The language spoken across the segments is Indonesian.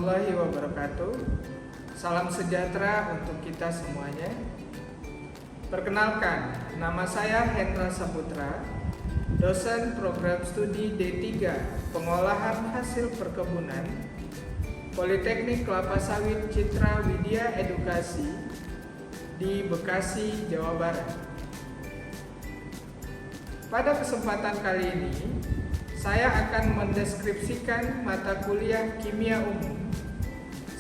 warahmatullahi wabarakatuh. Salam sejahtera untuk kita semuanya. Perkenalkan, nama saya Hendra Saputra, dosen program studi D3 Pengolahan Hasil Perkebunan Politeknik Kelapa Sawit Citra Widya Edukasi di Bekasi, Jawa Barat. Pada kesempatan kali ini, saya akan mendeskripsikan mata kuliah Kimia Umum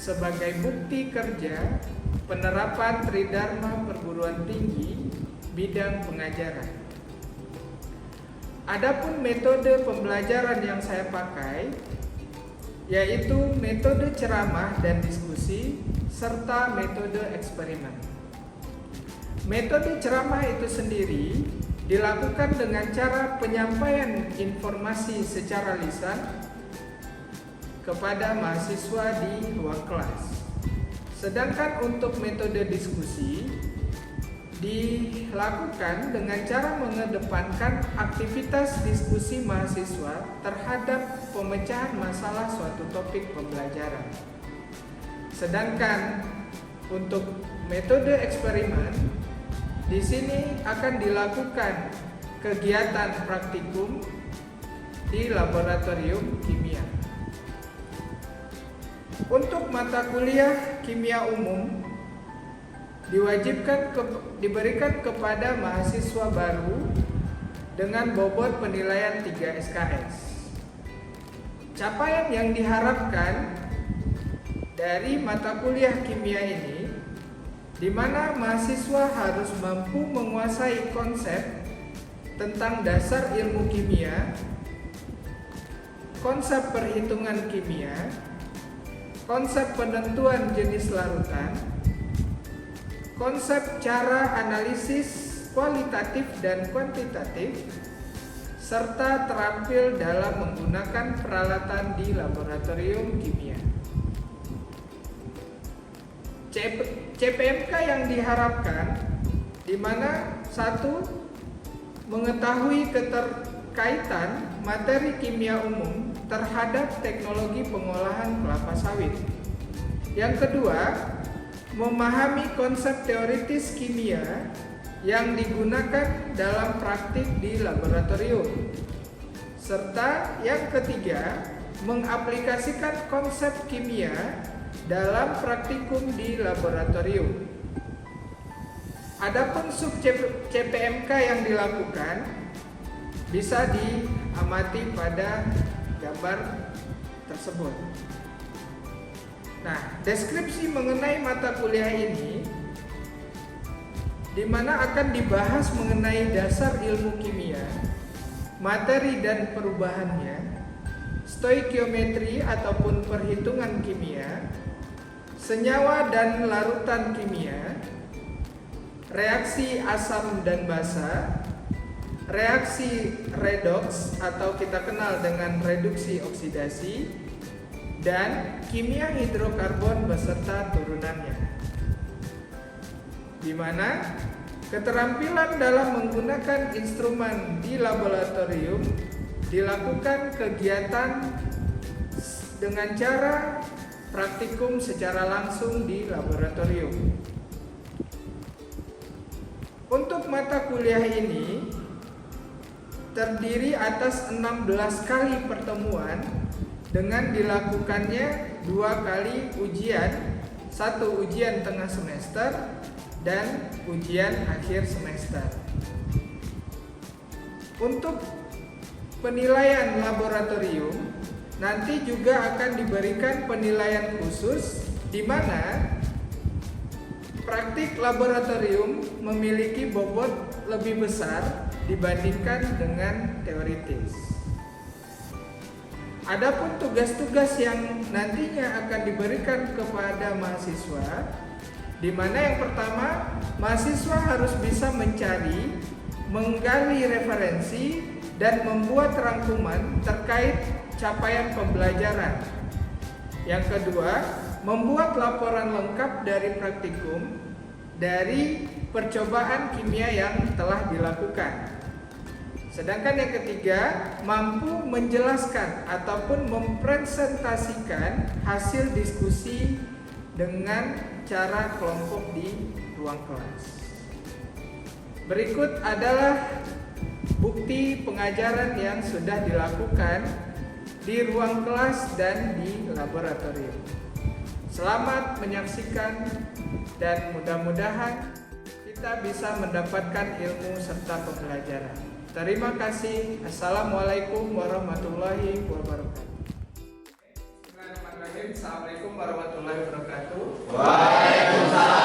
sebagai bukti kerja penerapan Tridharma Perguruan Tinggi bidang pengajaran. Adapun metode pembelajaran yang saya pakai yaitu metode ceramah dan diskusi serta metode eksperimen. Metode ceramah itu sendiri dilakukan dengan cara penyampaian informasi secara lisan kepada mahasiswa di ruang kelas. Sedangkan untuk metode diskusi dilakukan dengan cara mengedepankan aktivitas diskusi mahasiswa terhadap pemecahan masalah suatu topik pembelajaran. Sedangkan untuk metode eksperimen di sini akan dilakukan kegiatan praktikum di laboratorium kimia. Untuk mata kuliah Kimia Umum diberikan kepada mahasiswa baru dengan bobot penilaian 3 SKS. Capaian yang diharapkan dari mata kuliah kimia ini di mana mahasiswa harus mampu menguasai konsep tentang dasar ilmu kimia, konsep perhitungan kimia, konsep penentuan jenis larutan, konsep cara analisis kualitatif dan kuantitatif, serta terampil dalam menggunakan peralatan di laboratorium kimia. CPMK yang diharapkan di mana satu, mengetahui keterkaitan materi kimia umum terhadap teknologi pengolahan kelapa sawit. Yang kedua, memahami konsep teoritis kimia yang digunakan dalam praktik di laboratorium. Serta yang ketiga, mengaplikasikan konsep kimia dalam praktikum di laboratorium. Adapun sub CPMK yang dilakukan bisa diamati pada gambar tersebut. Nah, deskripsi mengenai mata kuliah ini di mana akan dibahas mengenai dasar ilmu kimia, materi dan perubahannya, stoikiometri ataupun perhitungan kimia, senyawa dan larutan kimia, reaksi asam dan basa, reaksi redoks atau kita kenal dengan reduksi oksidasi, dan kimia hidrokarbon beserta turunannya. Di mana keterampilan dalam menggunakan instrumen di laboratorium dilakukan kegiatan dengan cara praktikum secara langsung di laboratorium. Untuk mata kuliah ini terdiri atas 16 kali pertemuan dengan dilakukannya 2 kali ujian, 1 ujian tengah semester dan ujian akhir semester. Untuk penilaian laboratorium nanti juga akan diberikan penilaian khusus di mana praktik laboratorium memiliki bobot lebih besar dibandingkan dengan teoritis. Adapun tugas-tugas yang nantinya akan diberikan kepada mahasiswa di mana yang pertama, mahasiswa harus bisa mencari, menggali referensi dan membuat rangkuman terkait capaian pembelajaran. Yang kedua, membuat laporan lengkap dari praktikum dari percobaan kimia yang telah dilakukan. Sedangkan yang ketiga, mampu menjelaskan ataupun mempresentasikan hasil diskusi dengan cara kelompok di ruang kelas. Berikut adalah bukti pengajaran yang sudah dilakukan di ruang kelas dan di laboratorium. Selamat menyaksikan dan mudah-mudahan kita bisa mendapatkan ilmu serta pembelajaran. Terima kasih. Assalamualaikum warahmatullahi wabarakatuh. Bismillahirrahmanirrahim. Assalamualaikum warahmatullahi wabarakatuh. Waalaikumsalam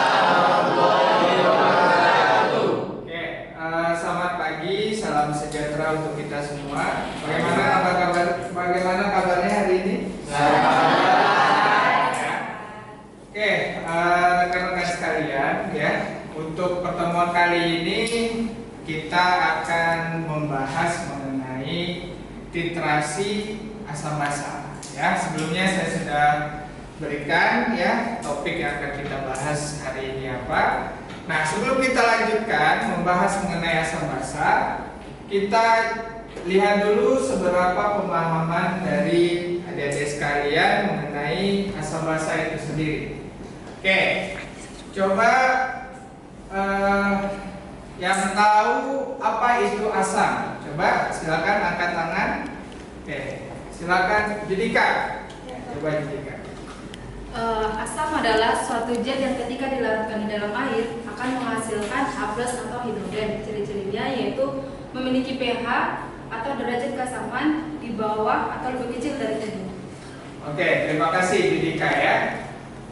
warahmatullahi wabarakatuh. Oke, selamat pagi, salam sejahtera untuk kita semua. Bagaimana kabarnya hari ini? Oke, rekan-rekan sekalian, ya. Untuk pertemuan kali ini kita akan membahas mengenai titrasi asam basa. Ya, sebelumnya saya sudah berikan ya topik yang akan kita bahas hari ini apa. Nah, sebelum kita lanjutkan membahas mengenai asam basa, kita lihat dulu seberapa pemahaman dari adik-adik sekalian mengenai asam basa itu sendiri. Oke, coba yang tahu apa itu asam, coba silakan angkat tangan. Oke, silakan Judika. Coba Judika. Asam adalah suatu zat yang ketika dilarutkan di dalam air akan menghasilkan H+ atau hidrogen. Ciri-cirinya yaitu memiliki pH atau derajat keasaman di bawah atau lebih kecil dari 7. Oke, terima kasih Judika ya.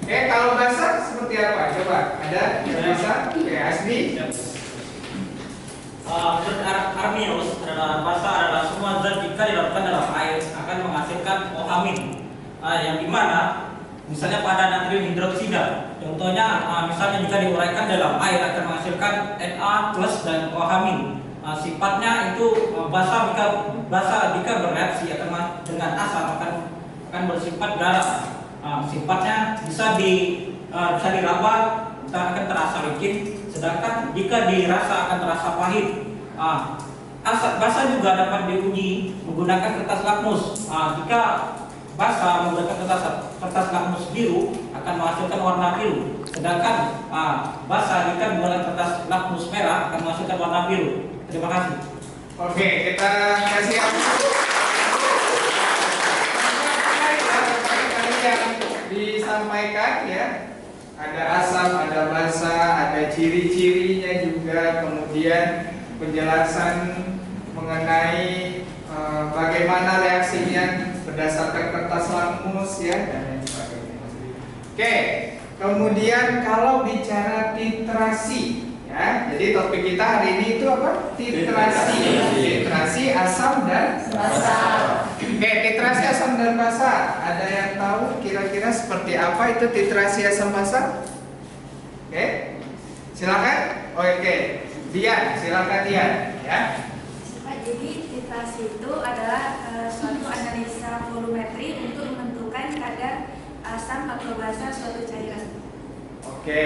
Oke, kalau basa seperti apa? Coba ada yang basa? Oke, Asmi. Menurut Arminius, basa adalah semua zat jika dilarutkan dalam air akan menghasilkan OH-, yang dimana misalnya pada natrium hidroksida, contohnya misalnya jika diuraikan dalam air akan menghasilkan Na+ dan OH-. Sifatnya itu basa jika bereaksi dengan asam akan bersifat garam. Sifatnya bisa diraba, akan terasa licin. Sedangkan jika dirasa akan terasa pahit. Basa juga dapat diuji menggunakan kertas lakmus. Jika basa menggunakan kertas lakmus biru akan menghasilkan warna biru. Sedangkan basa jika menggunakan kertas lakmus merah akan menghasilkan warna biru. Terima kasih. Oke, kita kasih yang disampaikan ya. Ada asam, ada basa, ada ciri-cirinya juga, kemudian penjelasan mengenai bagaimana reaksinya berdasarkan kertas lakmus ya dan lain sebagainya. Oke, kemudian kalau bicara titrasi ya, jadi topik kita hari ini itu apa? Titrasi. Titrasi asam dan basa. Oke, titrasi asam dan basa. Ada yang tahu kira-kira seperti apa itu titrasi asam basa? Oke, silakan. Oke, Dian, silakan Dian. Ya. Jadi titrasi itu adalah suatu analisa volumetri untuk menentukan kadar asam atau basa suatu cairan. Oke,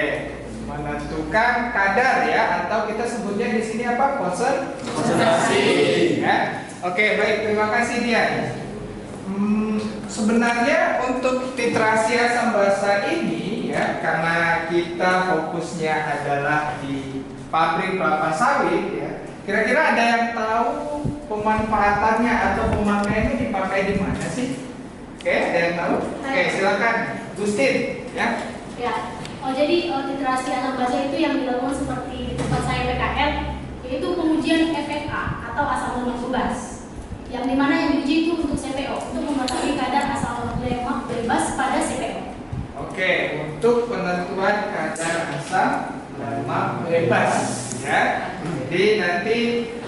menentukan kadar ya, atau kita sebutnya di sini apa? Konsentrasi. Ya. Oke, baik, terima kasih Dian. Sebenarnya untuk titrasi asam basa ini ya, karena kita fokusnya adalah di pabrik kelapa sawit ya. Kira-kira ada yang tahu pemanfaatannya atau pemakaiannya dipakai di mana sih? Oke, ada yang tahu? Oke, silakan Gustin ya. Ya. Jadi titrasi asam basa itu yang dilakukan seperti di tempat saya PKL, yaitu pengujian FFA atau asam lemak bebas. Yang dimana yang diuji itu untuk CPO, untuk mengetahui kadar asam lemak bebas pada CPO. Oke, untuk penentuan kadar asam lemak bebas ya. Jadi nanti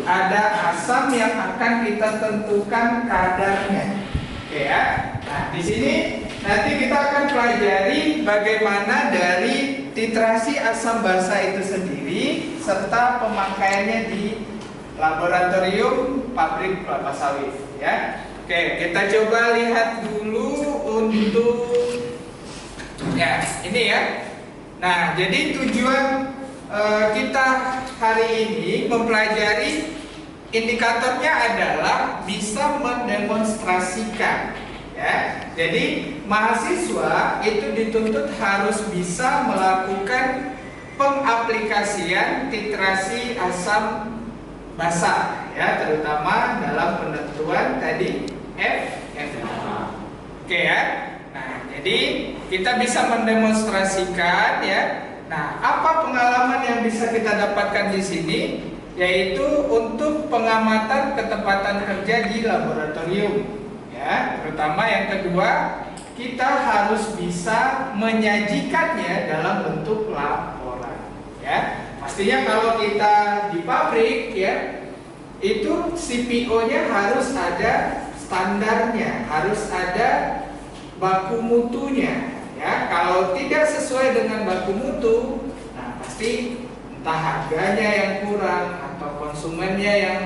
ada asam yang akan kita tentukan kadarnya. Oke ya. Nah, di sini nanti kita akan pelajari bagaimana dari titrasi asam basa itu sendiri serta pemakaiannya di laboratorium pabrik kelapa sawit ya. Oke, kita coba lihat dulu untuk ya, ini ya. Nah, jadi tujuan kita hari ini mempelajari indikatornya adalah bisa mendemonstrasikan, ya. Jadi mahasiswa itu dituntut harus bisa melakukan pengaplikasian titrasi asam basa, ya, terutama dalam penentuan tadi FFA. Oke ya. Nah, jadi kita bisa mendemonstrasikan, ya. Nah, apa pengalaman yang bisa kita dapatkan di sini? Yaitu untuk pengamatan ketepatan kerja di laboratorium, ya. Terutama yang kedua, kita harus bisa menyajikannya dalam bentuk laporan, ya. Pastinya kalau kita di pabrik, ya, itu CPO-nya harus ada standarnya, harus ada baku mutunya, ya. Kalau tidak sesuai dengan baku mutu, nah pasti entah harganya yang kurang atau konsumennya yang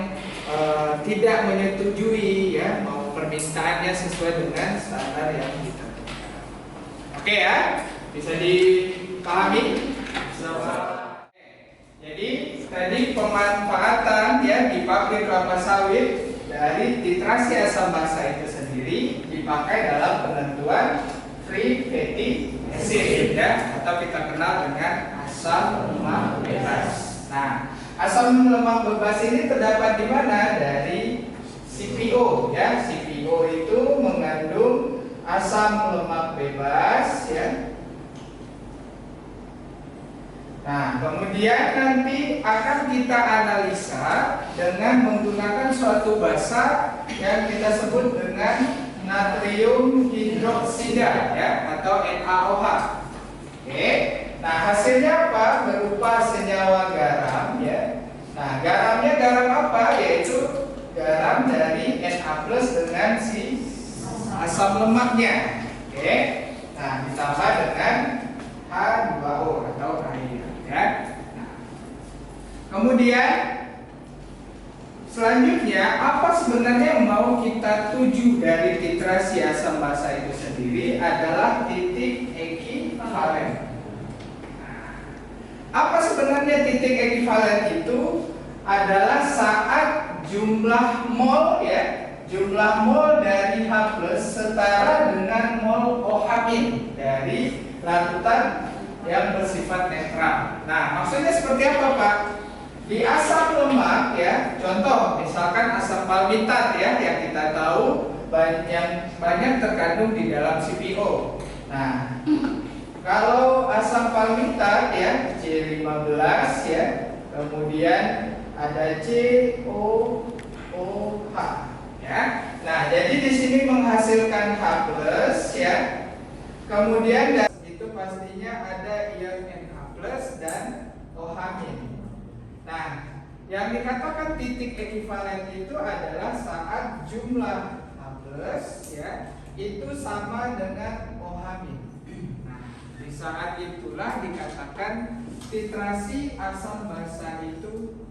tidak menyetujui, ya, mau permintaannya sesuai dengan standar yang ditentukan. Oke ya, bisa dipahami? Jadi tadi pemanfaatan, ya, di pabrik kelapa sawit dari titrasi asam basa itu sendiri dipakai dalam penentuan free fatty acid, ya, atau kita kenal dengan asam lemak bebas. Nah, asam lemak bebas ini terdapat di mana? Dari CPO, ya. CPO itu mengandung asam lemak bebas, ya. Nah, kemudian nanti akan kita analisa dengan menggunakan suatu basa yang kita sebut dengan natrium hidroksida, ya, atau NaOH. Oke. Nah, hasilnya apa? Berupa senyawa garam, ya. Nah, garamnya garam apa? Yaitu garam dari Na+ dengan si asam lemaknya. Oke. Nah, ditambah dengan H2O atau air, ya. Nah, kemudian selanjutnya, apa sebenarnya yang mau kita tuju dari titrasi asam basa itu sendiri adalah titik ekivalen. Apa sebenarnya titik ekivalen itu? Adalah saat jumlah mol, ya, jumlah mol dari H+ setara dengan mol OH- dari larutan yang bersifat netral. Nah, maksudnya seperti apa, Pak? Di asam lemak, ya, contoh misalkan asam palmitat, ya, yang kita tahu banyak terkandung di dalam CPO. Nah, kalau asam palmitat, ya, C15, ya, kemudian ada COOH, ya. Nah, jadi di sini menghasilkan H+, ya. Kemudian itu pastinya ada ion Na+ dan OH-. Nah, yang dikatakan titik ekivalen itu adalah saat jumlah H+, ya, itu sama dengan OH-. Nah, di saat itulah dikatakan titrasi asam basa itu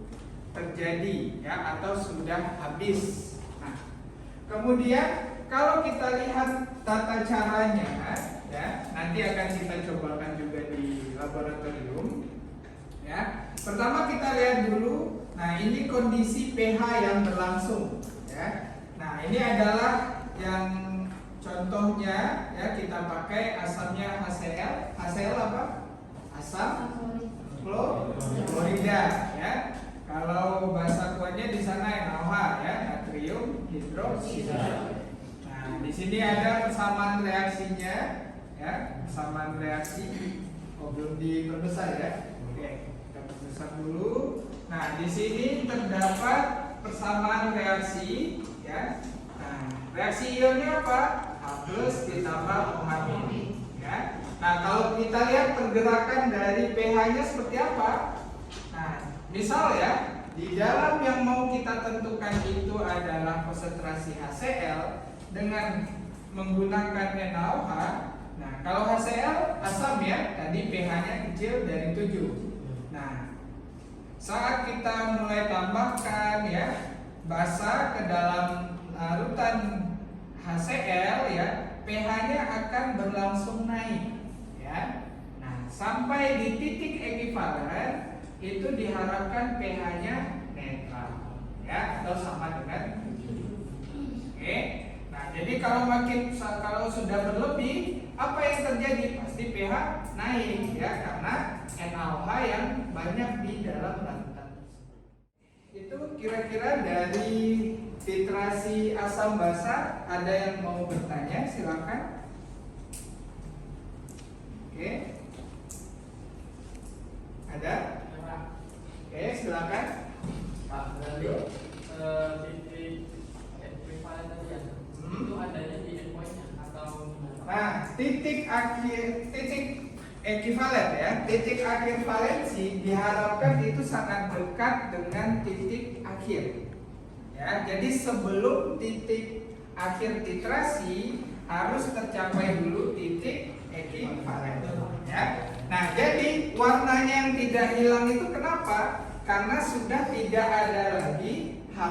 terjadi, ya, atau sudah habis. Nah, kemudian kalau kita lihat tata caranya, ya, nanti akan kita cobakan juga di laboratorium, ya. Pertama kita lihat dulu. Nah, ini kondisi pH yang berlangsung, ya. Nah, ini adalah yang contohnya, ya, kita pakai asamnya HCl. HCl apa? Asam klorida, ya. Kalau bahasa kuatnya di sana NaOH, ya, natrium hidroksida. Nah, di sini ada persamaan reaksinya, ya, persamaan reaksi. Oh, belum diperbesar, ya. Oke, kita perbesar dulu. Nah, di sini terdapat persamaan reaksi, ya. Nah, reaksi ionnya apa? H+ ditambah OH-, ya. Nah, kalau kita lihat pergerakan dari pH-nya seperti apa? Nah, misal, ya, di dalam yang mau kita tentukan itu adalah konsentrasi HCl dengan menggunakan NaOH. Nah, kalau HCl asam, ya, tadi pH-nya kecil dari 7. Nah, saat kita mulai tambahkan, ya, basa ke dalam larutan HCl, ya, pH-nya akan berlangsung naik, ya. Nah, sampai di titik ekivalen itu diharapkan pH-nya netral, ya, atau sama dengan 7. Oke. Nah, jadi kalau sudah berlebih, apa yang terjadi? Pasti pH naik ya, karena NaOH yang banyak di dalam larutan. Itu kira-kira dari titrasi asam basa. Ada yang mau bertanya? Silakan. Oke. Ada? Oke, silakan. Pak, dari titik ekuivalen tadi ya, itu adanya di endpoint-nya atau gimana? Nah, titik ekivalen ya, titik akhir valensi diharapkan itu sangat dekat dengan titik akhir. Ya, jadi sebelum titik akhir titrasi harus tercapai dulu titik ekivalen. Ya. Nah, jadi warnanya yang tidak hilang itu kenapa? Karena sudah tidak ada lagi H+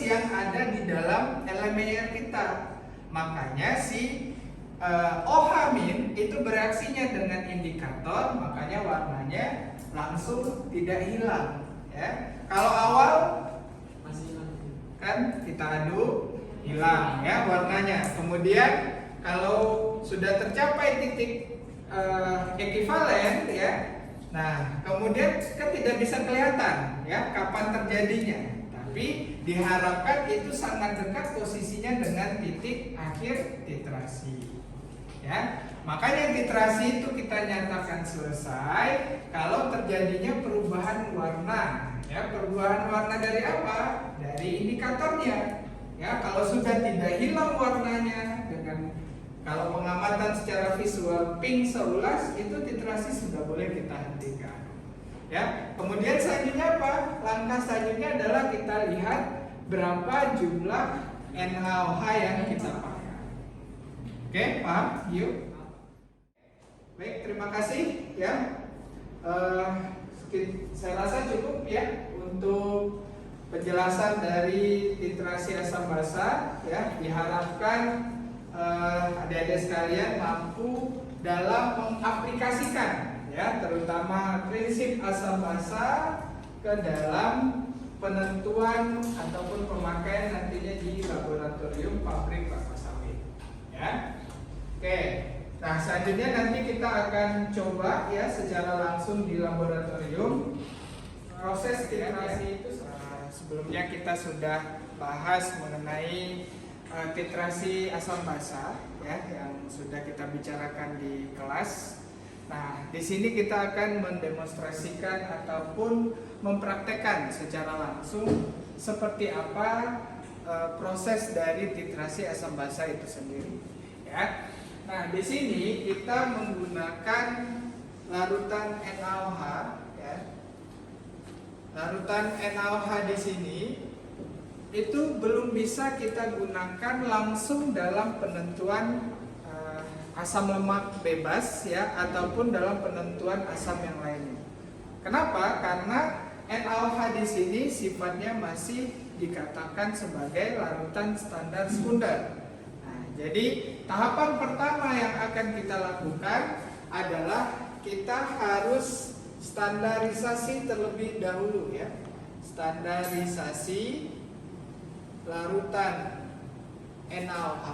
yang ada di dalam elemen kita. Makanya si OH- itu bereaksinya dengan indikator, makanya warnanya langsung tidak hilang. Ya. Kalau awal Masih kan kita aduk hilang ya warnanya. Kemudian kalau sudah tercapai titik ekivalen ya, nah kemudian kan tidak bisa kelihatan ya kapan terjadinya. Tapi diharapkan itu sangat dekat posisinya dengan titik akhir titrasi. Ya, makanya titrasi itu kita nyatakan selesai kalau terjadinya perubahan warna. Ya, perubahan warna dari apa? Dari indikatornya. Ya, kalau sudah tidak hilang warnanya dengan kalau pengamatan secara visual pink seulas, itu titrasi sudah boleh kita hentikan. Ya, kemudian selanjutnya apa? Langkah selanjutnya adalah kita lihat berapa jumlah NaOH yang kita pakai. Oke, paham? Yuk. Baik, terima kasih ya. Saya rasa cukup ya untuk penjelasan dari titrasi asam basa ya. Diharapkan adik-adik sekalian mampu dalam mengaplikasikan ya, terutama prinsip asam basa ke dalam penentuan ataupun pemakaian nantinya di laboratorium pabrik kelapa sawit ya. Oke, nah selanjutnya nanti kita akan coba ya secara langsung di laboratorium proses titrasi itu. Sebelumnya kita sudah bahas mengenai titrasi asam basa ya yang sudah kita bicarakan di kelas. Nah, di sini kita akan mendemonstrasikan ataupun mempraktekkan secara langsung seperti apa proses dari titrasi asam basa itu sendiri ya. Nah, di sini kita menggunakan larutan NaOH ya. Larutan NaOH di sini itu belum bisa kita gunakan langsung dalam penentuan asam lemak bebas ya ataupun dalam penentuan asam yang lainnya. Kenapa? Karena NaOH di sini sifatnya masih dikatakan sebagai larutan standar sekunder. Nah, jadi tahapan pertama yang akan kita lakukan adalah kita harus standarisasi terlebih dahulu ya. Standarisasi larutan NaOH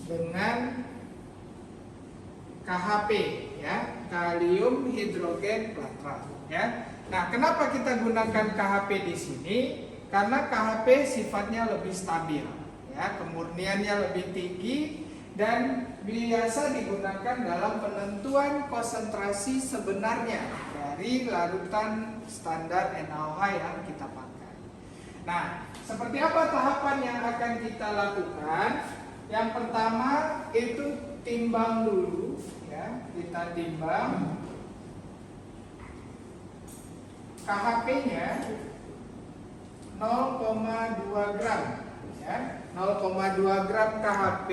dengan KHP ya, kalium hidrogen platrat ya. Nah, kenapa kita gunakan KHP di sini? Karena KHP sifatnya lebih stabil ya, kemurniannya lebih tinggi dan biasa digunakan dalam penentuan konsentrasi sebenarnya dari larutan standar NaOH yang kita pakai. Nah, seperti apa tahapan yang akan kita lakukan? Yang pertama itu timbang dulu ya, kita timbang KHP-nya 0,2 gram ya, 0,2 gram KHP.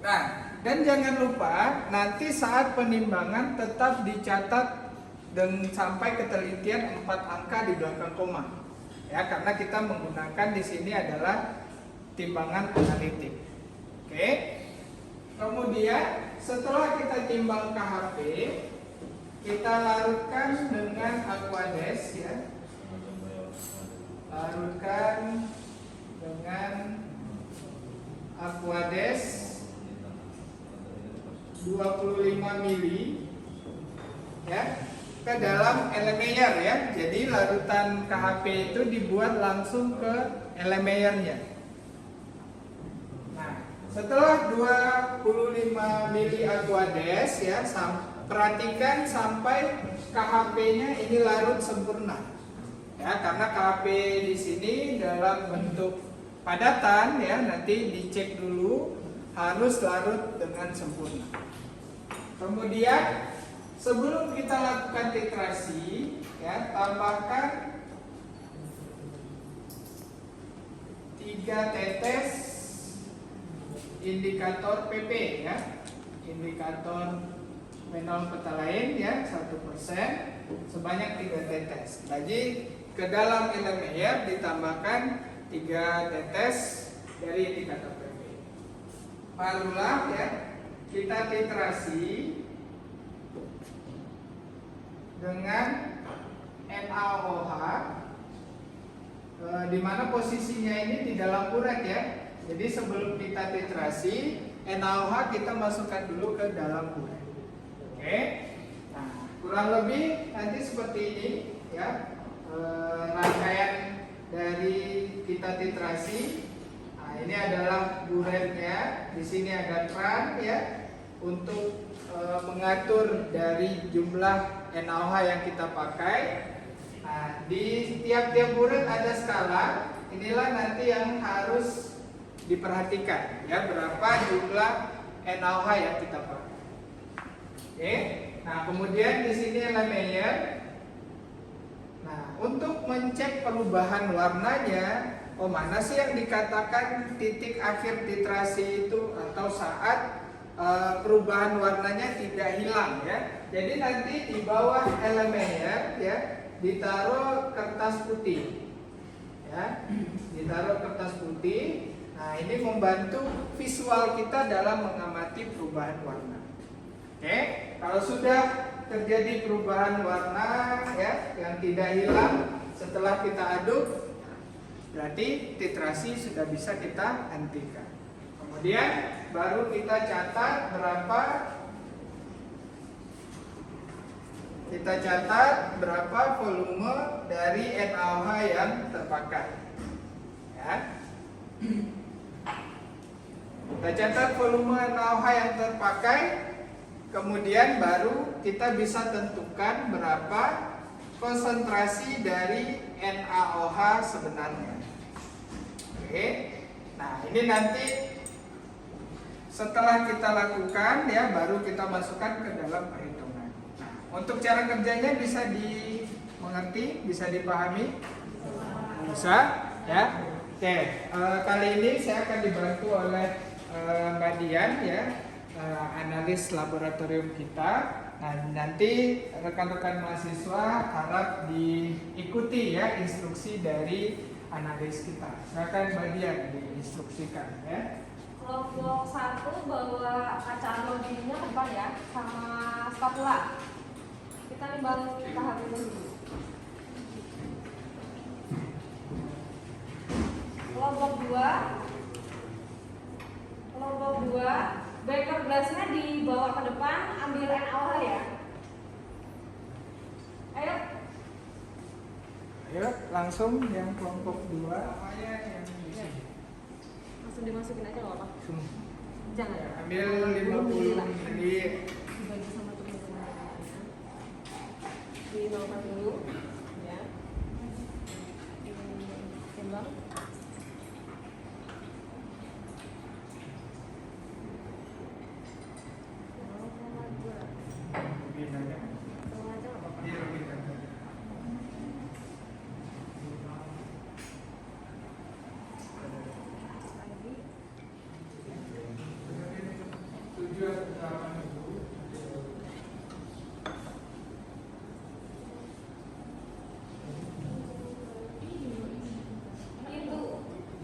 Nah, dan jangan lupa nanti saat penimbangan tetap dicatat dan sampai ketelitian 4 angka di belakang koma. Ya, karena kita menggunakan di sini adalah timbangan analitik. Oke. Kemudian setelah kita timbang KHP, kita larutkan dengan aquades ya. 25 mili ya ke dalam Erlenmeyer ya. Jadi larutan KHP itu dibuat langsung ke Erlenmeyernya. Nah, setelah 25 mili Aquades ya, perhatikan sampai KHP-nya ini larut sempurna. Ya, karena KHP di sini dalam bentuk padatan ya, nanti dicek dulu harus larut dengan sempurna. Kemudian sebelum kita lakukan titrasi, ya, tambahkan 3 tetes indikator PP ya, indikator fenol petalain ya 1% sebanyak 3 tetes. Jadi ke dalam Erlenmeyer ditambahkan 3 tetes dari indikator PP. Barulah ya kita titrasi dengan NaOH, di mana posisinya ini di dalam buret ya. Jadi sebelum kita titrasi, NaOH kita masukkan dulu ke dalam buret. Oke. Nah, kurang lebih nanti seperti ini ya, rangkaian dari kita titrasi. Nah, ini adalah buretnya. Di sini ada kran ya untuk mengatur dari jumlah NaOH yang kita pakai. Nah, di tiap-tiap buret ada skala. Inilah nanti yang harus diperhatikan ya, berapa jumlah NaOH yang kita pakai. Oke. Nah, kemudian di sini Erlenmeyer. Nah, untuk mencek perubahan warnanya, oh mana sih yang dikatakan titik akhir titrasi itu atau saat perubahan warnanya tidak hilang ya. Jadi nanti di bawah Erlenmeyer ya ditaruh kertas putih ya, ditaruh kertas putih. Nah, ini membantu visual kita dalam mengamati perubahan warna. Oke, kalau sudah terjadi perubahan warna ya yang tidak hilang setelah kita aduk, berarti titrasi sudah bisa kita hentikan. Kemudian baru kita catat berapa volume dari NaOH yang terpakai. Ya. Kita catat volume NaOH yang terpakai, kemudian baru kita bisa tentukan berapa konsentrasi dari NaOH sebenarnya. Oke. Nah, ini nanti setelah kita lakukan ya baru kita masukkan ke dalam perhitungan. Nah, untuk cara kerjanya bisa dimengerti, bisa dipahami? Bisa ya. Oke, kali ini saya akan dibantu oleh Mbak Dian ya, analis laboratorium kita. Nah, nanti rekan-rekan mahasiswa harap diikuti ya instruksi dari analis kita. Silakan Mbak Dian diinstruksikan ya. Kelompok 1 bawa kaca anodinnya ke depan ya, sama spatula. Kita nimbang tahap itu dulu. Kelompok 2, beker gelasnya dibawa ke depan, ambil NaOH ya. Ayo. Ayo langsung yang kelompok 2 yang di sini. Langsung dimasukin aja nggak apa? Jangan. Ya, ambil 50 mili. Dibagi sama teman-teman. Dinolkan dulu, ya. Timbang.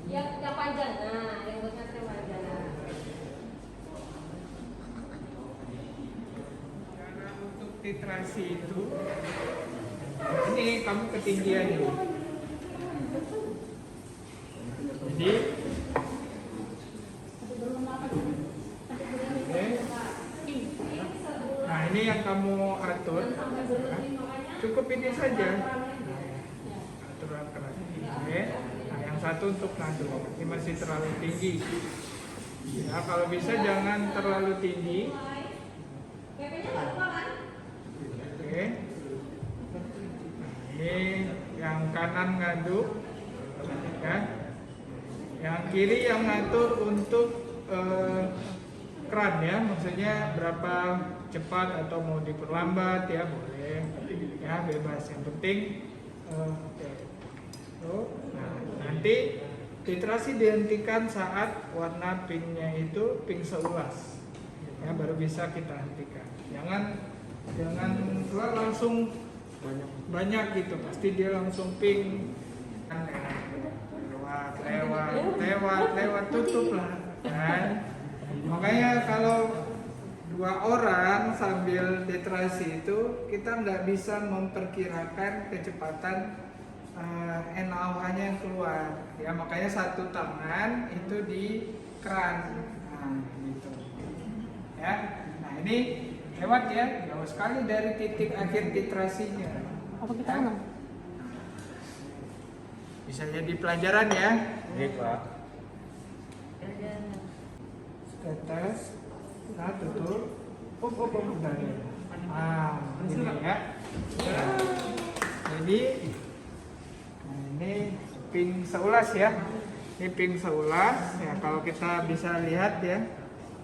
Yang panjang, nah, yang buat ngasih panjang. Cara untuk titrasi itu, ini kamu ketinggian dulu. Jadi, oke. Cukup ini saja. Aturan keras. Oke. Nah, yang satu untuk nado. Ini masih terlalu tinggi. Ya, kalau bisa jangan terlalu tinggi. Oke. Ini yang kanan ngaduk, ya. Yang kiri yang ngatur untuk keran ya, maksudnya berapa cepat atau mau diperlambat ya boleh, ya bebas. Yang penting, oke. Nah, nanti titrasi dihentikan saat warna pinknya itu pink seulas, ya baru bisa kita hentikan. Jangan keluar langsung banyak gitu, pasti dia langsung pink. Lewat tutup lah kan. Makanya kalau 2 orang sambil titrasi itu kita nggak bisa memperkirakan kecepatan NaOH-nya yang keluar ya, makanya satu tangan itu di keran, nah gitu ya. Nah ini lewat ya, jauh sekali dari titik akhir titrasinya. Apa kita aman? Bisa jadi pelajaran ya. Baik, Pak. Atas, nah tutup. Bentar ya. Ini ya. Jadi, nah ini pink seulas ya. Ini pink seulas. Ya kalau kita bisa lihat ya.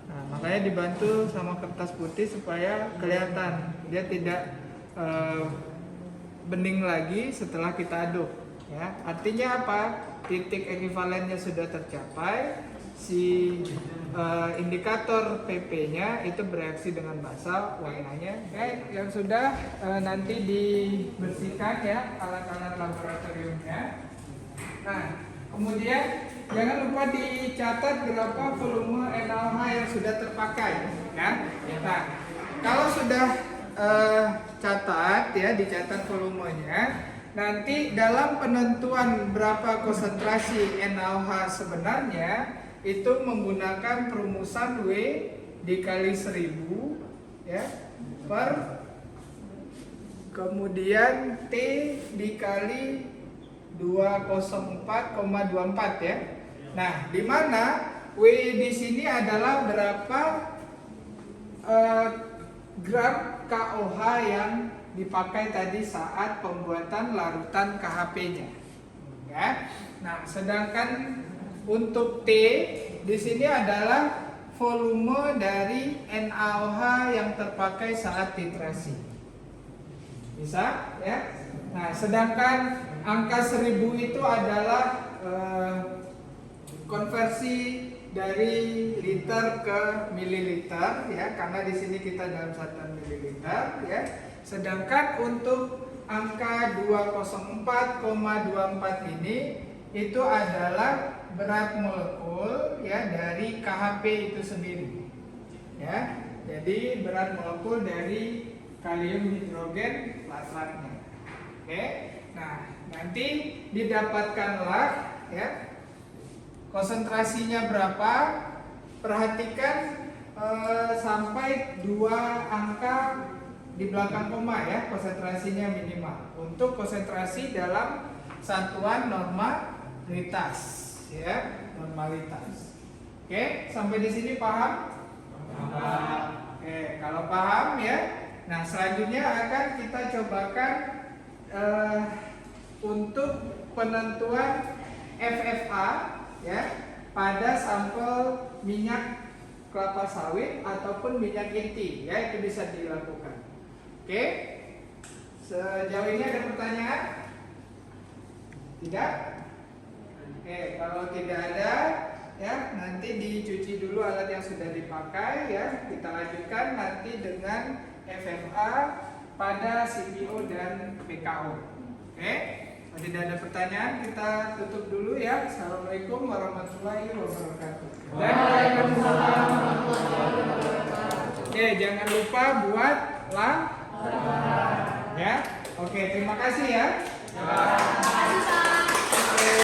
Nah, makanya dibantu sama kertas putih supaya kelihatan dia tidak bening lagi setelah kita aduk. Ya, artinya apa? Titik ekuivalennya sudah tercapai, si indikator PP-nya itu bereaksi dengan basal warnanya. Oke, yang sudah nanti dibersihkan ya alat-alat laboratoriumnya. Nah, kemudian jangan lupa dicatat berapa volume NaOH yang sudah terpakai ya. Nah, kalau sudah catat ya, dicatat volumenya. Nanti dalam penentuan berapa konsentrasi NaOH sebenarnya itu menggunakan perumusan W dikali 1000 ya per kemudian T dikali 204,24 ya. Nah, di mana W di sini adalah berapa gram KOH yang dipakai tadi saat pembuatan larutan KHP-nya. Ya. Nah, sedangkan untuk T di sini adalah volume dari NaOH yang terpakai saat titrasi. Bisa, ya? Nah, sedangkan angka 1000 itu adalah konversi dari liter ke mililiter, ya, karena di sini kita dalam satuan mililiter, ya. Sedangkan untuk angka 204,24 ini itu adalah berat molekul ya dari KHP itu sendiri. Ya. Jadi berat molekul dari kalium hidrogen latratnya. Oke. Nah, nanti didapatkanlah ya konsentrasinya berapa. Perhatikan sampai 2 angka di belakang koma ya, konsentrasinya minimal untuk konsentrasi dalam satuan normalitas ya, normalitas. Oke, sampai di sini paham? Paham. Oke, kalau paham ya, nah selanjutnya akan kita cobakan untuk penentuan FFA ya pada sampel minyak kelapa sawit ataupun minyak inti ya, itu bisa dilakukan. Oke, sejauh ini ada pertanyaan? Tidak? Oke, kalau tidak ada ya nanti dicuci dulu alat yang sudah dipakai ya. Kita lanjutkan nanti dengan FFA pada CPO dan PKO. Oke, kalau tidak ada pertanyaan kita tutup dulu ya. Assalamualaikum warahmatullahi wabarakatuh. Waalaikumsalam warahmatullahi wabarakatuh. Oke, jangan lupa buat ya. Oke, terima kasih ya. Terima kasih, Pak.